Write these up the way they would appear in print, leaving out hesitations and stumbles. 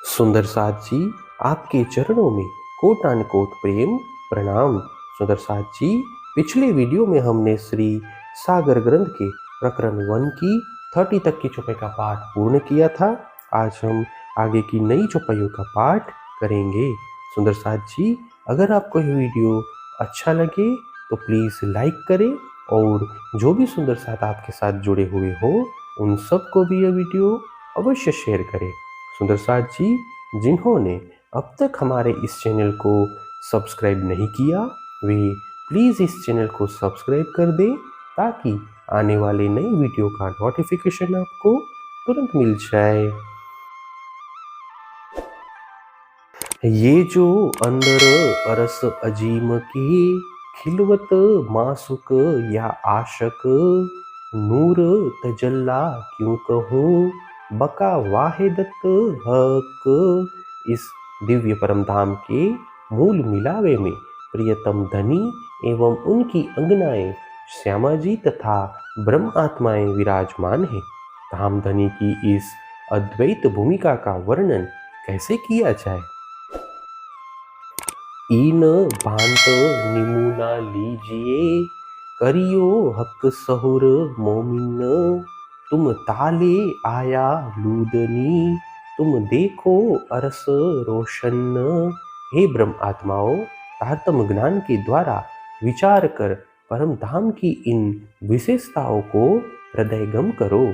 सुंदर साथ जी, आपके चरणों में कोटान कोट प्रेम प्रणाम। सुंदर साथ जी, पिछले वीडियो में हमने श्री सागर ग्रंथ के प्रकरण 1 की 30 तक की चौपाई का पाठ पूर्ण किया था। आज हम आगे की नई चौपाइयों का पाठ करेंगे। सुंदर साथ जी, अगर आपको यह वीडियो अच्छा लगे तो प्लीज़ लाइक करें और जो भी सुंदर साथ आपके साथ जुड़े हुए हो उन सबको भी यह वीडियो अवश्य शेयर करें। सुंदर साथ जी, जिन्होंने अब तक हमारे इस चैनल को सब्सक्राइब नहीं किया वे प्लीज़ इस चैनल को सब्सक्राइब कर दें ताकि आने वाले नए वीडियो का नोटिफिकेशन आपको तुरंत मिल जाए। ये जो अंदर अरस अजीम की खिलवत मासुक या आशक नूर तजल्ला क्यों कहूँ बका वाहिदत हक। इस दिव्य परम धाम के मूल मिलावे में प्रियतम धनी एवं उनकी अंगनाएं श्यामा जी तथा ब्रह्म आत्माएं विराजमान हैं। धाम धनी की इस अद्वैत भूमिका का वर्णन कैसे किया जाए। इन भांत निमुना लीजिए करियो हक सहुर मोमिन तुम ताले आया लूदनी तुम देखो अरस रोशन। हे ब्रह्म आत्माओं, तारतम ज्ञान के द्वारा विचार कर परम धाम की इन विशेषताओं को हृदयगम करो।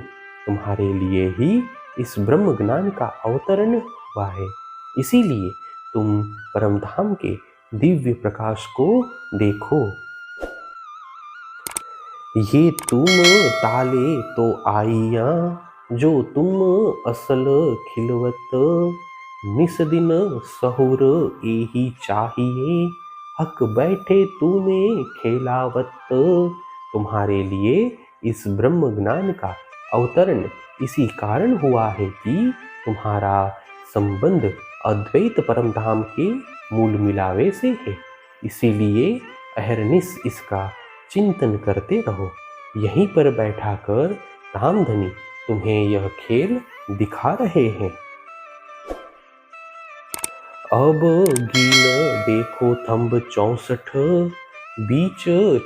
तुम्हारे लिए ही इस ब्रह्म ज्ञान का अवतरण हुआ है, इसीलिए तुम परम धाम के दिव्य प्रकाश को देखो। ये तुम ताले तो आइया जो तुम असल खिलवत निस दिन सहुर एही चाहिए हक बैठे तुम्हें खेलावत। तुम्हारे लिए इस ब्रह्म ज्ञान का अवतरण इसी कारण हुआ है कि तुम्हारा संबंध अद्वैत परम धाम के मूल मिलावे से है, इसीलिए अहरनिश इसका चिंतन करते रहो। यहीं पर बैठा कर धामधनी तुम्हें यह खेल दिखा रहे हैं। अब गीन देखो थंब 64 बीच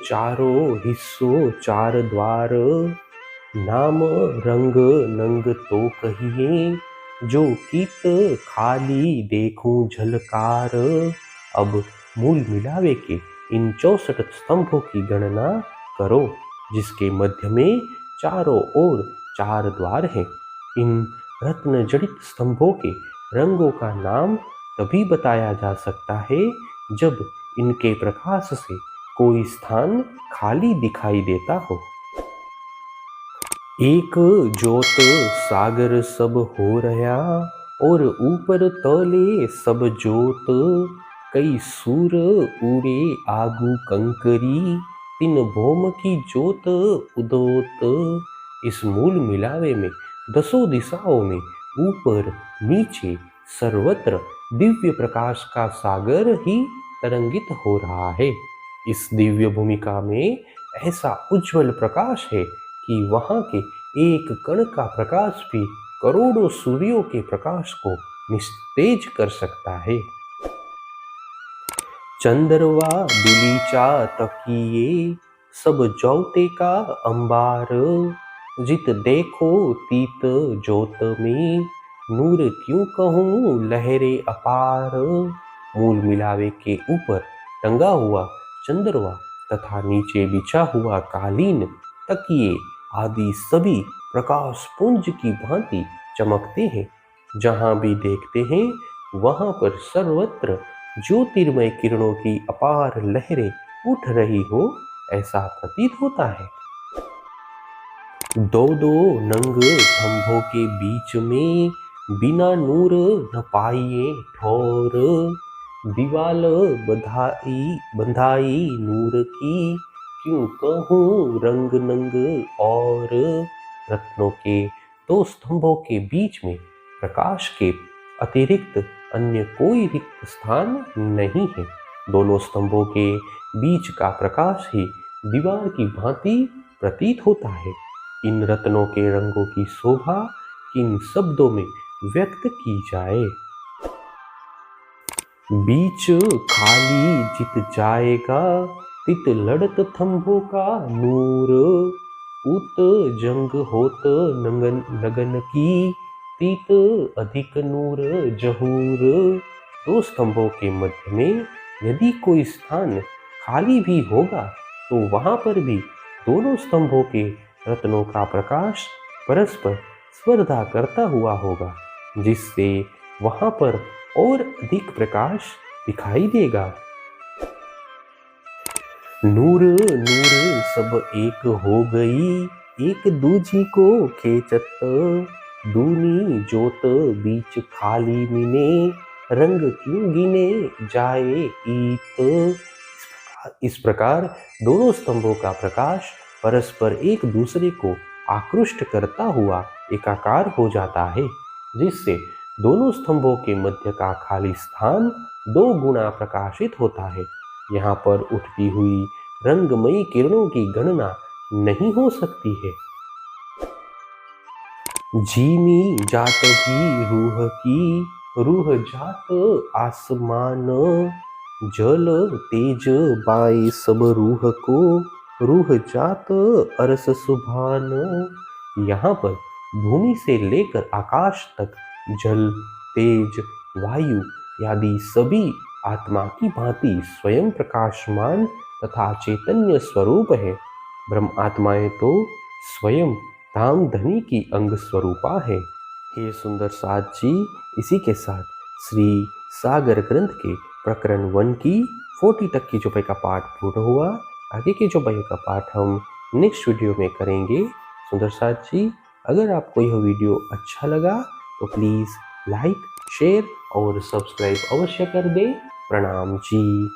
चारों हिस्सों 4 द्वार नाम रंग नंग तो कहिए जो कीत खाली देखूं झलकार। अब मूल मिलावे के इन 64 स्तंभों की गणना करो जिसके मध्य में चारों ओर 4 द्वार हैं। इन रत्न जड़ित स्तंभों के रंगों का नाम तभी बताया जा सकता है जब इनके प्रकाश से कोई स्थान खाली दिखाई देता हो। एक जोत सागर सब हो रहा और ऊपर तले सब जोत कई सूर उड़े आगू कंकरी तीन भौम की जोत उदोत। इस मूल मिलावे में 10 दिशाओं में ऊपर नीचे सर्वत्र दिव्य प्रकाश का सागर ही तरंगित हो रहा है। इस दिव्य भूमिका में ऐसा उज्जवल प्रकाश है कि वहां के एक कण का प्रकाश भी करोड़ों सूर्यों के प्रकाश को निस्तेज कर सकता है। चंद्रवा दुलीचा तकिए सब जौते का अंबार जित देखो तीत जोत में नूर क्यों कहूँ लहरे अपार। मूल मिलावे के ऊपर टंगा हुआ चंद्रवा तथा नीचे बिछा हुआ कालीन तकिए आदि सभी प्रकाश पुंज की भांति चमकते हैं। जहां भी देखते हैं वहां पर सर्वत्र ज्योतिर्मय किरणों की अपार लहरें उठ रही हो ऐसा प्रतीत होता है। 2 नंग खंभों के बीच में बिना नूर न पाइए ठोर दीवाल बंधाई नूर की क्यों कहूँ रंग नंग और। रत्नों के 2 स्तंभों के बीच में प्रकाश के अतिरिक्त अन्य कोई रिक्त स्थान नहीं है। दोनों स्तंभों के बीच का प्रकाश ही दीवार की भांति प्रतीत होता है। इन रत्नों के रंगों की शोभा किन शब्दों में व्यक्त की जाए। बीच खाली जित जाएगा, तित लड़त थंभों का नूर। उत जंग होत नगन की, तीत अधिक नूर जहूर। दो स्तंभों के मध्य में यदि कोई स्थान खाली भी होगा तो वहां पर भी दोनों स्तंभों के रत्नों का प्रकाश परस्पर स्पर्धा करता हुआ होगा, जिससे वहां पर और अधिक प्रकाश दिखाई देगा। नूर नूर सब एक हो गई, एक दूजी को खेचत। दूनी जोत बीच खाली मिने, रंग क्यों गिने जाए ईत। इस प्रकार दोनों स्तंभों का प्रकाश परस्पर एक दूसरे को आकृष्ट करता हुआ एकाकार हो जाता है, जिससे दोनों स्तंभों के मध्य का खाली स्थान दो गुना प्रकाशित होता है। यहाँ पर उठती हुई रंगमयी किरणों की गणना नहीं हो सकती है। झीमी जात भी रूह की, रूह जात आसमान। जल तेज बाई सब रूह को, रूह जात अरस सुभान। यहाँ पर भूमि से लेकर आकाश तक जल, तेज, वायु आदि सभी आत्मा की भांति स्वयं प्रकाशमान तथा चैतन्य स्वरूप है। ब्रह्म आत्माएं तो स्वयं धाम धनी की अंग स्वरूपा है। हे सुंदर साथ जी, इसी के साथ श्री सागर ग्रंथ के प्रकरण 1 की 40 तक की चौपाई का पाठ पूर्ण हुआ। आगे की चौपाई का पाठ हम नेक्स्ट वीडियो में करेंगे। सुंदर साथ जी, अगर आपको यह वीडियो अच्छा लगा तो प्लीज़ लाइक, शेयर और सब्सक्राइब अवश्य कर दें। प्रणाम जी।